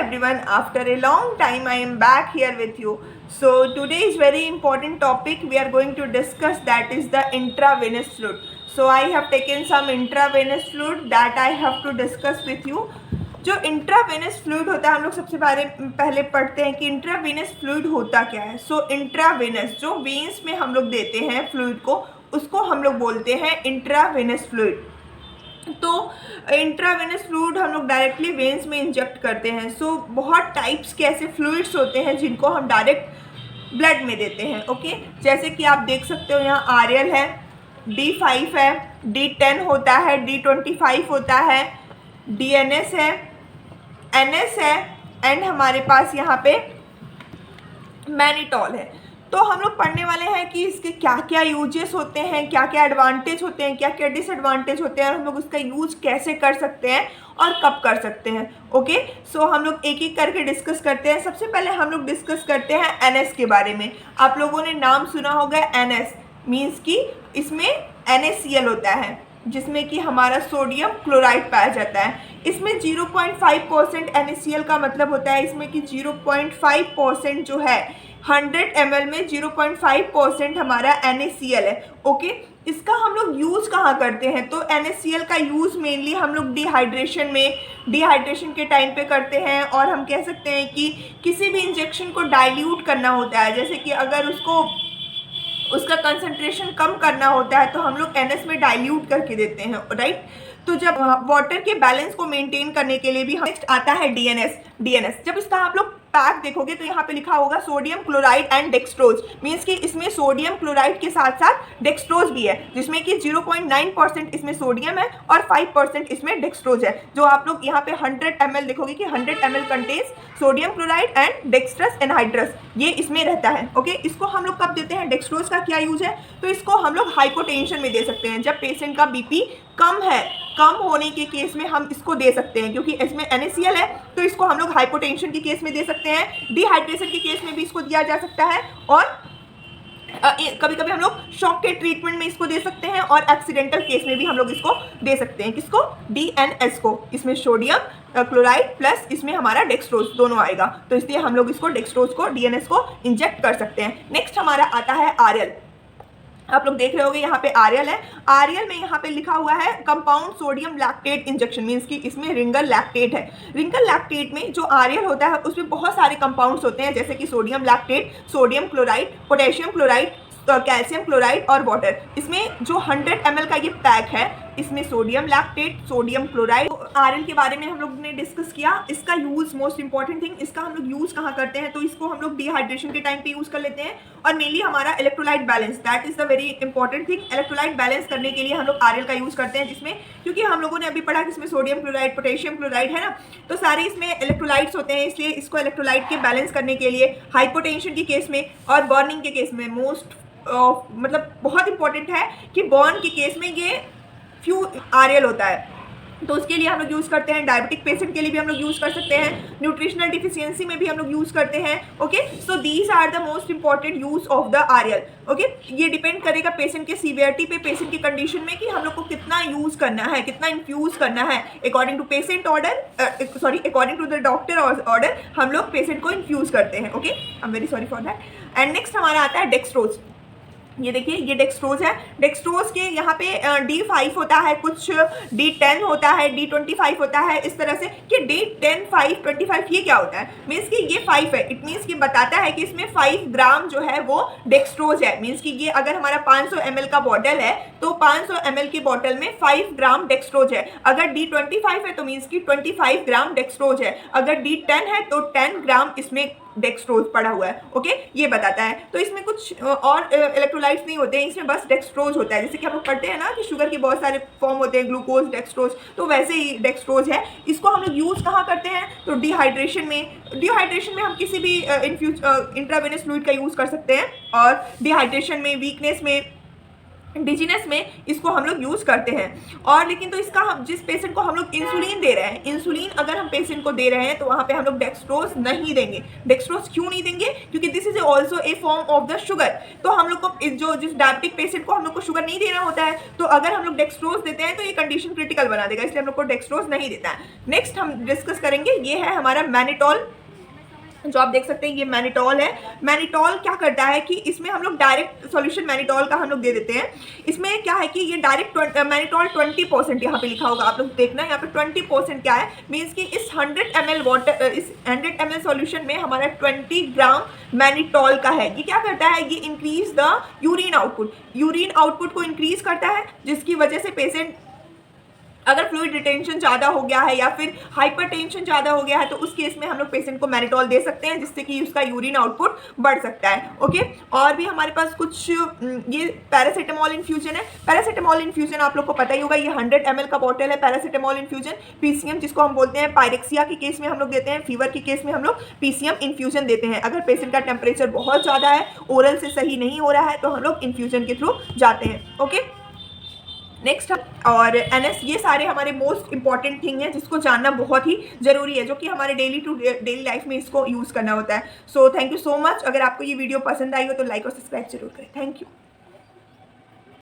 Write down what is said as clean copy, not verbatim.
everyone, after a long time I am back here with you. So today is very important topic we are going to discuss, that is the intravenous fluid. So I have taken some intravenous fluid that I have to discuss with you. जो intravenous fluid होता है हम लोग सबसे पहले पढ़ते हैं कि इंट्रावेनस फ्लूइड होता क्या है. सो इंट्रावेनस जो वेन्स में हम लोग देते हैं फ्लूइड को, उसको हम लोग बोलते हैं इंट्रावेनस फ्लूइड. तो इंट्रावेनस फ्लूइड हम लोग डायरेक्टली वेन्स में इंजेक्ट करते हैं. सो बहुत टाइप्स के ऐसे फ्लूइड्स होते हैं जिनको हम डायरेक्ट ब्लड में देते हैं. ओके, जैसे कि आप देख सकते हो यहाँ आरएल है, D5 है, D10 होता है, D25 होता है, DNS है, NS है एंड हमारे पास यहाँ पे मैनिटॉल है. तो हम लोग पढ़ने वाले हैं कि इसके क्या क्या यूजेस होते हैं, क्या क्या एडवांटेज होते हैं, क्या क्या डिसएडवांटेज होते हैं और हम लोग उसका यूज कैसे कर सकते हैं और कब कर सकते हैं. ओके, सो हम लोग एक एक करके डिस्कस करते हैं. सबसे पहले हम लोग डिस्कस करते हैं NS के बारे में. आप लोगों ने नाम सुना होगा NS, मीन्स कि इसमें NaCl होता है जिसमें कि हमारा सोडियम क्लोराइड पाया जाता है. इसमें 0.5% NaCl का मतलब होता है इसमें कि 0.5% जो है 100 ml में 0.5% हमारा NaCl है. ओके, इसका हम लोग यूज़ कहाँ करते हैं? तो NaCl का यूज़ मेनली हम लोग डिहाइड्रेशन के टाइम पे करते हैं. और हम कह सकते हैं कि किसी भी इंजेक्शन को डाइल्यूट करना होता है, जैसे कि अगर उसका कंसंट्रेशन कम करना होता है तो हम लोग NS में डाइल्यूट करके देते हैं, राइट. तो जब वाटर के बैलेंस को मेंटेन करने के लिए भी नेक्स्ट आता है DNS. जब इसका आप लोग पैक देखोगे तो यहाँ पे लिखा होगा sodium chloride and dextrose, means कि इसमें सोडियम क्लोराइड के साथ साथ डेक्सट्रोज भी है, जिसमें कि 0.9% इसमें सोडियम है और 5% इसमें डेक्सट्रोज है. जो आप लोग यहाँ पे 100 ml देखोगे कि 100 ml contains sodium chloride and dextrose anhydrous, ये इसमें रहता है. ओके, इसको हम लोग कब देते हैं? डेक्सट्रोज का क्या यूज है? तो इसको हम लोग हाइपोटेंशन में दे सकते हैं. जब पेशेंट का बीपी कम होने के केस में हम इसको दे सकते हैं, क्योंकि इसमें NaCl है तो इसको हम लोग हाइपोटेंशन के केस में दे सकते हैं. डिहाइड्रेशन के केस में भी इसको दिया जा सकता है और कभी कभी हम लोग शॉक के ट्रीटमेंट में इसको दे सकते हैं और एक्सीडेंटल केस में भी हम लोग इसको दे सकते हैं. किसको? DNS को. इसमें सोडियम क्लोराइड प्लस इसमें हमारा डेक्सट्रोज दोनों आएगा, तो इसलिए हम लोग इसको डेक्सट्रोज को DNS को इंजेक्ट कर सकते हैं. नेक्स्ट हमारा आता है RL. आप लोग देख रहे होगे यहाँ पे RL है. RL में यहाँ पे लिखा हुआ है compound sodium lactate injection, means कि इसमें रिंगल लैक्टेट है. रिंगल लैक्टेट में जो RL होता है उसमें बहुत सारे कंपाउंड्स होते हैं, जैसे कि sodium lactate, sodium chloride, potassium chloride, calcium chloride और वाटर. इसमें जो 100 ml का ये पैक है इसमें sodium lactate, sodium chloride. RL के बारे में हम लोग ने डिस्कस किया. इसका यूज़, मोस्ट इंपॉर्टेंट थिंग, इसका हम लोग यूज़ कहाँ करते हैं? तो इसको हम लोग डिहाइड्रेशन के टाइम पे यूज़ कर लेते हैं और मेनली हमारा electrolyte balance, that is the very important thing. Electrolyte balance करने के लिए हम लोग RL का यूज़ करते हैं, जिसमें क्योंकि हम लोगों ने अभी पढ़ा कि इसमें सोडियम क्लोराइड, पोटेशियम क्लोराइड है ना, तो सारे इसमें इलेक्ट्रोलाइट्स होते हैं, इसलिए इसको इलेक्ट्रोलाइट के बैलेंस करने के लिए हाइपोटेंशन के केस में और बर्निंग के केस में मतलब बहुत इंपॉर्टेंट है कि बर्न के केस में ये RL होता है, तो उसके लिए हम लोग यूज़ करते हैं. डायबिटिक पेशेंट के लिए भी हम लोग यूज़ कर सकते हैं, न्यूट्रिशनल डिफिशियंसी में भी हम लोग यूज़ करते हैं. Okay, so these are the most important use of the RL. Okay, ये डिपेंड करेगा पेशेंट के सीवियरिटी पे, पेशेंट की कंडीशन में, कि हम लोग को कितना यूज़ करना है, कितना इन्फ्यूज़ करना है. According to patient order, according to the doctor order हम लोग पेशेंट को इन्फ्यूज़ करते हैं. Okay, I am very sorry for that. And next हमारा आता है डेक्सट्रोज. ये देखिए, ये डेक्सट्रोज है. डेक्सट्रोज के यहाँ पे D5 होता है, कुछ D10 होता है, D25 होता है. इस तरह से कि D10, 5, 25 ये क्या होता है? मीन्स कि ये 5 है. इट मीन्स कि बताता है कि इसमें 5 ग्राम जो है वो डेक्सट्रोज है. मीन्स कि ये अगर हमारा 500 ml का बॉटल है तो 500 ml की बॉटल में 5 ग्राम डेक्सट्रोज है. अगर D25 है तो मीन्स कि 25 ग्राम डेक्सट्रोज है. अगर D10 है तो 10 ग्राम इसमें डेक्सट्रोज पड़ा हुआ है. ओके, ये बताता है. तो इसमें कुछ और इलेक्ट्रोलाइट्स नहीं होते हैं, इसमें बस डेक्सट्रोज होता है. जैसे कि हम लोग पढ़ते हैं ना कि शुगर के बहुत सारे फॉर्म होते हैं, ग्लूकोज, डेक्सट्रोज, तो वैसे ही डेक्सट्रोज है. इसको हम लोग यूज़ कहाँ करते हैं? तो डिहाइड्रेशन में हम किसी भी इंट्रावेनस फ्लूइड का यूज़ कर सकते हैं. और डिहाइड्रेशन में, वीकनेस में, डिजीनेस में इसको हम लोग यूज़ करते हैं। और लेकिन तो इसका हम जिस पेशेंट को हम लोग इंसुलिन दे रहे हैं, इंसुलिन अगर हम पेशेंट को दे रहे हैं तो वहाँ पे हम लोग डेक्सट्रोज नहीं देंगे। डेक्सट्रोज क्यों नहीं देंगे? क्योंकि this is also a form of the sugar. तो हम लोग को जिस डायबिटिक पेशेंट को हम लोग को शुगर नहीं देना होता है, तो अगर हम लोग डेक्सट्रोज देते हैं तो ये कंडीशन क्रिटिकल बना देगा, इसलिए हम लोग को डेक्सट्रोज नहीं देता है। नेक्स्ट हम डिस्कस करेंगे, ये है हमारा मैनिटॉल, जो आप देख सकते हैं ये मैनिटॉल है। मैनिटॉल क्या करता है कि इसमें हम लोग डायरेक्ट सॉल्यूशन मैनिटॉल का हम लोग दे देते हैं। इसमें क्या है कि ये डायरेक्ट मैनिटॉल 20% यहाँ पे लिखा होगा, आप लोग देखना यहाँ पे 20% क्या है, मीन्स कि इस 100 ml वाटर, इस 100 ml सॉल्यूशन में हमारा 20 ग्राम मैनिटॉल का है। ये क्या करता है, ये increase the urine output, urine output को इंक्रीज करता है, जिसकी वजह से पेशेंट अगर फ्लूइड रिटेंशन ज़्यादा हो गया है या फिर हाइपरटेंशन ज़्यादा हो गया है तो उस केस में हम लोग पेशेंट को मैनिटॉल दे सकते हैं, जिससे कि उसका यूरिन आउटपुट बढ़ सकता है। ओके, और भी हमारे पास कुछ ये पैरासीटामॉल इन्फ्यूजन है। पैरासीटामॉल इन्फ्यूजन आप लोग को पता ही होगा, ये 100 ml का बॉटल है पैरासीटामॉल इन्फ्यूजन। पीसीएम जिसको हम बोलते हैं, पायरेक्सिया के केस में हम लोग देते हैं, फीवर के केस में हम लोग पीसीएम इन्फ्यूजन देते हैं। अगर पेशेंट का टेम्परेचर बहुत ज़्यादा है, ओरल से सही नहीं हो रहा है, तो हम लोग इन्फ्यूजन के थ्रू जाते हैं। ओके, नेक्स्ट और एनएस, ये सारे हमारे मोस्ट इंपॉर्टेंट थिंग है जिसको जानना बहुत ही ज़रूरी है, जो कि हमारे डेली लाइफ में इसको यूज़ करना होता है। So thank you so much. अगर आपको ये वीडियो पसंद आई हो तो लाइक और सब्सक्राइब जरूर करें। Thank you.